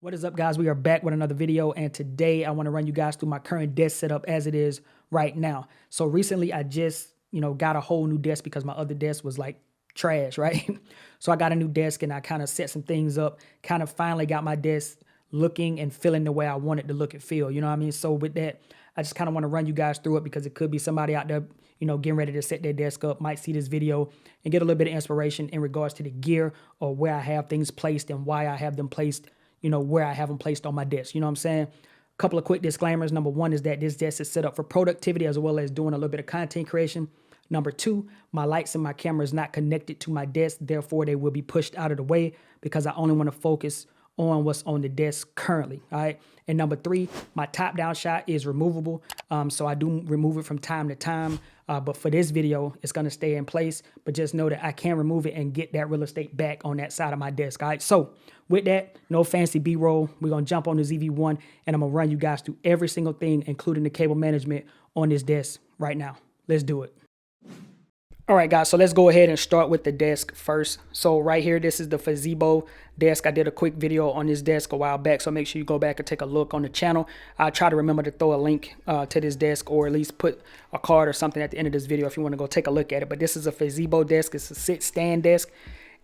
What is up, guys? We are back with another video, and today I want to run you guys through my current desk setup as it is right now. So recently I just, got a whole new desk because my other desk was like trash, right? So I got a new desk and I kind of set some things up, kind of finally got my desk looking and feeling the way I want it to look and feel, you know what I mean? So with that, I just kind of want to run you guys through it because it could be somebody out there, getting ready to set their desk up, might see this video and get a little bit of inspiration in regards to the gear or where I have things placed and why I have them placed, where I have them placed on my desk. You know what I'm saying? A couple of quick disclaimers. Number one is that this desk is set up for productivity as well as doing a little bit of content creation. Number two, my lights and my camera is not connected to my desk. Therefore, they will be pushed out of the way because I only want to focus on what's on the desk currently. All right. And number three, my top down shot is removable. So I do remove it from time to time. But for this video, it's going to stay in place. But just know that I can remove it and get that real estate back on that side of my desk. All right. So with that, no fancy B-roll. We're going to jump on the ZV-1 and I'm going to run you guys through every single thing, including the cable management on this desk right now. Let's do it. All right, guys, so let's go ahead and start with the desk first. So right here, this is the Fazebo desk. I did a quick video on this desk a while back, so make sure you go back and take a look on the channel. I'll try to remember to throw a link to this desk or at least put a card or something at the end of this video if you want to go take a look at it. But this is a Fazebo desk. It's a sit-stand desk,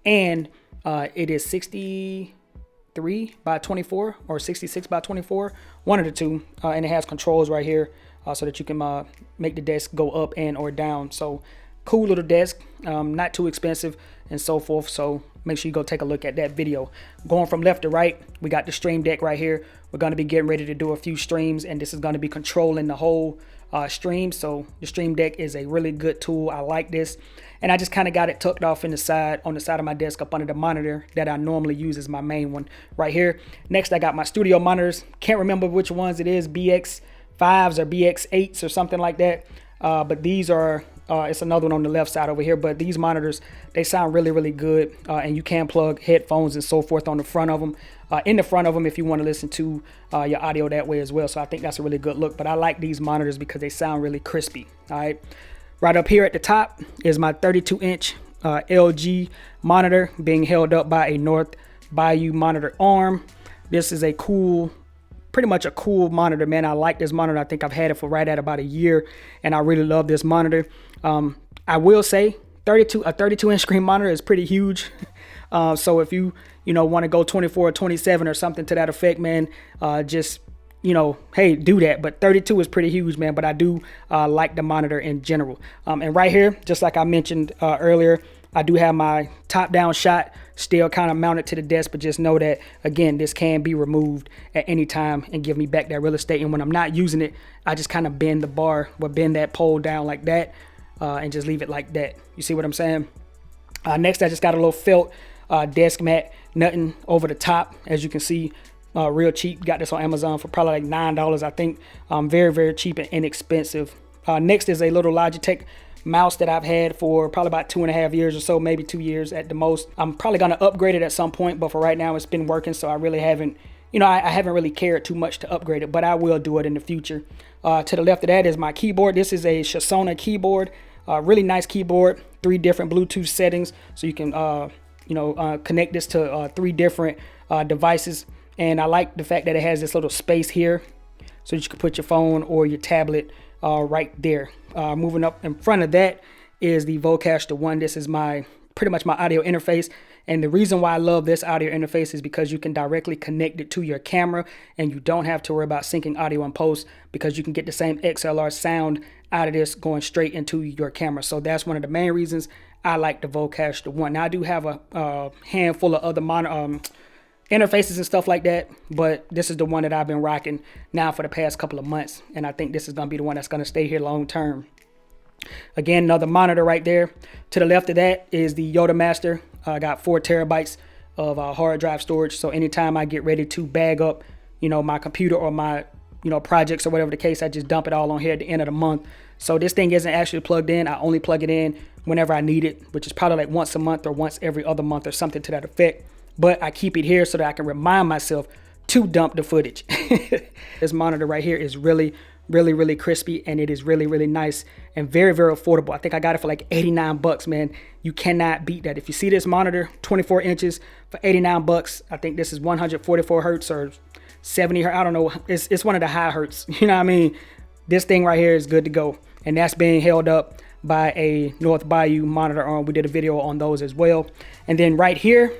and it is 63 by 24 or 66 by 24, one of the two, and it has controls right here so that you can make the desk go up and or down. So cool little desk, not too expensive and so forth. So make sure you go take a look at that video. Going from left to right, we got the stream deck right here. We're going to be getting ready to do a few streams, and this is going to be controlling the whole stream. So the stream deck is a really good tool. I like this, and I just kind of got it tucked off in the side, on the side of my desk up under the monitor that I normally use as my main one right here. Next, I got my studio monitors. Can't remember which ones it is, BX5s or BX8s or something like that. But these are it's another one on the left side over here, but these monitors, they sound really, really good, and you can plug headphones and so forth on the front of them, in the front of them if you want to listen to your audio that way as well. So I think that's a really good look, but I like these monitors because they sound really crispy. All right, right up here at the top is my 32-inch LG monitor being held up by a North Bayou monitor arm. This is a cool, pretty much a cool monitor, man. I like this monitor. I think I've had it for right at about a year, and I really love this monitor. I will say a 32-inch screen monitor is pretty huge. So if you want to go 24 or 27 or something to that effect, man, just hey, do that. But 32 is pretty huge, man. But I do like the monitor in general. And right here, just like I mentioned earlier, I do have my top-down shot still kind of mounted to the desk, but just know that, again, this can be removed at any time and give me back that real estate. And when I'm not using it, I just kind of bend the bar or bend that pole down like that and just leave it like that. You see what I'm saying? Next, I just got a little felt desk mat, nothing over the top, as you can see. Real cheap. Got this on Amazon for probably like $9, I think. Very, very cheap and inexpensive. Next is a little Logitech mouse that I've had for probably about 2.5 years or so, maybe 2 years at the most. I'm probably going to upgrade it at some point, but for right now it's been working, so I really haven't, I haven't really cared too much to upgrade it, but I will do it in the future. To the left of that is my keyboard. This is a Shasona keyboard, really nice keyboard, 3 different Bluetooth settings, so you can connect this to 3 different devices. And I like the fact that it has this little space here so that you can put your phone or your tablet right there. Moving up in front of that is the Vocaster One. This is pretty much my audio interface. And the reason why I love this audio interface is because you can directly connect it to your camera and you don't have to worry about syncing audio in post because you can get the same XLR sound out of this going straight into your camera. So that's one of the main reasons I like the Vocaster One. Now I do have a handful of other interfaces and stuff like that, but this is the one that I've been rocking now for the past couple of months, and I think this is going to be the one that's going to stay here long term. Again, another monitor right there. To the left of that is the Yoda Master. I got 4 terabytes of hard drive storage, so anytime I get ready to bag up my computer or my projects or whatever the case, I just dump it all on here at the end of the month. So this thing isn't actually plugged in. I only plug it in whenever I need it, which is probably like once a month or once every other month or something to that effect. But I keep it here so that I can remind myself to dump the footage. This monitor right here is really, Really, really crispy, and it is really, really nice and very, very affordable. I think I got it for like 89 bucks, man. You cannot beat that. If you see this monitor, 24 inches for 89 bucks, I think this is 144 hertz or 70 hertz. I don't know. It's one of the high hertz. You know what I mean? This thing right here is good to go. And that's being held up by a North Bayou monitor arm. We did a video on those as well. And then right here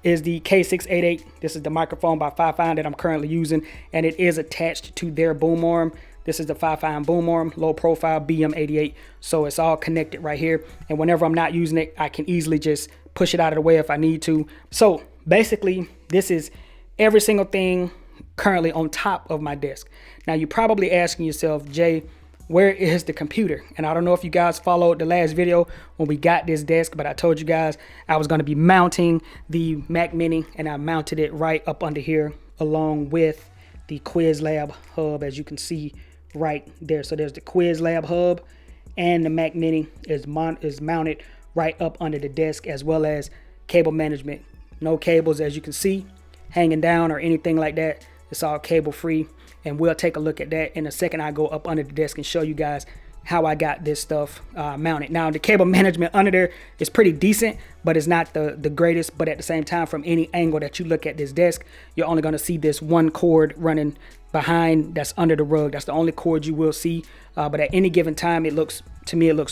is the K688. This is the microphone by Fifine that I'm currently using, and it is attached to their boom arm. This is the Fifine boom arm, low profile BM88. So it's all connected right here. And whenever I'm not using it, I can easily just push it out of the way if I need to. So basically, this is every single thing currently on top of my desk. Now you're probably asking yourself, Jay, where is the computer? And I don't know if you guys followed the last video when we got this desk, but I told you guys I was going to be mounting the Mac Mini, and I mounted it right up under here along with the QuizLab hub, as you can see right there. So there's the QuizLab hub, and the Mac Mini is mounted right up under the desk, as well as cable management. No cables, as you can see, hanging down or anything like that. It's all cable free. And we'll take a look at that in a second. I'll go up under the desk and show you guys how I got this stuff mounted. Now, the cable management under there is pretty decent, but it's not the greatest. But at the same time, from any angle that you look at this desk, you're only going to see this one cord running behind that's under the rug. That's the only cord you will see. But at any given time, it looks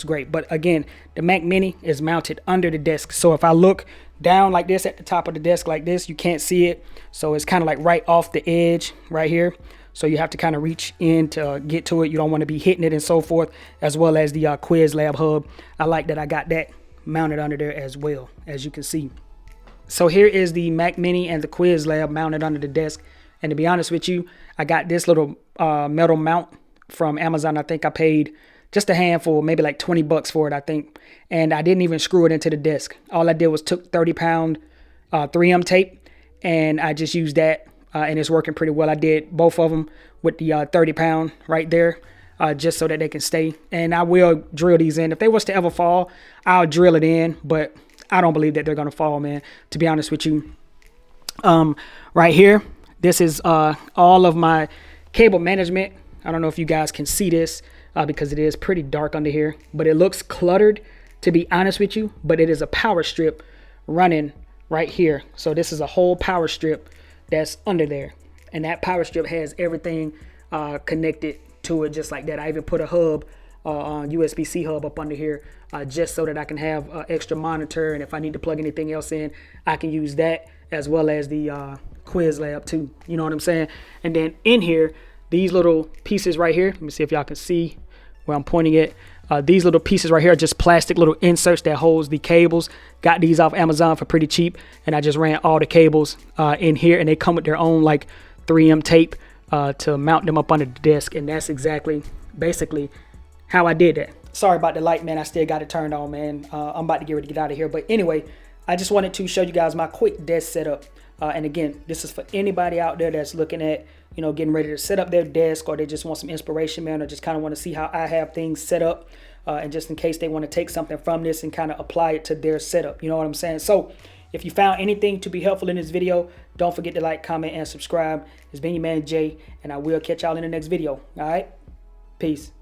great. But again, the Mac Mini is mounted under the desk. So if I look down like this at the top of the desk like this, you can't see it. So it's kind of like right off the edge right here. So you have to kind of reach in to get to it. You don't want to be hitting it and so forth, as well as the QuizLab hub. I like that I got that mounted under there as well, as you can see. So here is the Mac Mini and the QuizLab mounted under the desk. And to be honest with you, I got this little metal mount from Amazon. I think I paid just a handful, maybe like 20 bucks for it, I think. And I didn't even screw it into the desk. All I did was took 30-pound 3M tape, and I just used that. And it's working pretty well. I did both of them with the 30-pound right there, just so that they can stay. And I will drill these in. If they was to ever fall, I'll drill it in, but I don't believe that they're going to fall, man, to be honest with you. Right here, this is all of my cable management. I don't know if you guys can see this because it is pretty dark under here, but it looks cluttered, to be honest with you. But it is a power strip running right here. So this is a whole power strip that's under there, and that power strip has everything connected to it just like that. I even put a hub, USB-C hub up under here, just so that I can have an extra monitor, and if I need to plug anything else in, I can use that, as well as the QuizLab too. You know what I'm saying? And then in here, these little pieces right here, let me see if y'all can see where I'm pointing at. These little pieces right here are just plastic little inserts that holds the cables. Got these off Amazon for pretty cheap, and I just ran all the cables in here, and they come with their own like 3M tape to mount them up under the desk. And that's basically how I did that. Sorry about the light, man. I still got it turned on, man. I'm about to get ready to get out of here, but anyway, I just wanted to show you guys my quick desk setup. And again, this is for anybody out there that's looking at, you know, getting ready to set up their desk, or they just want some inspiration, man, or just kind of want to see how I have things set up, and just in case they want to take something from this and kind of apply it to their setup. You know what I'm saying? So if you found anything to be helpful in this video, don't forget to like, comment, and subscribe. It's been your man Jay, and I will catch y'all in the next video. All right? Peace.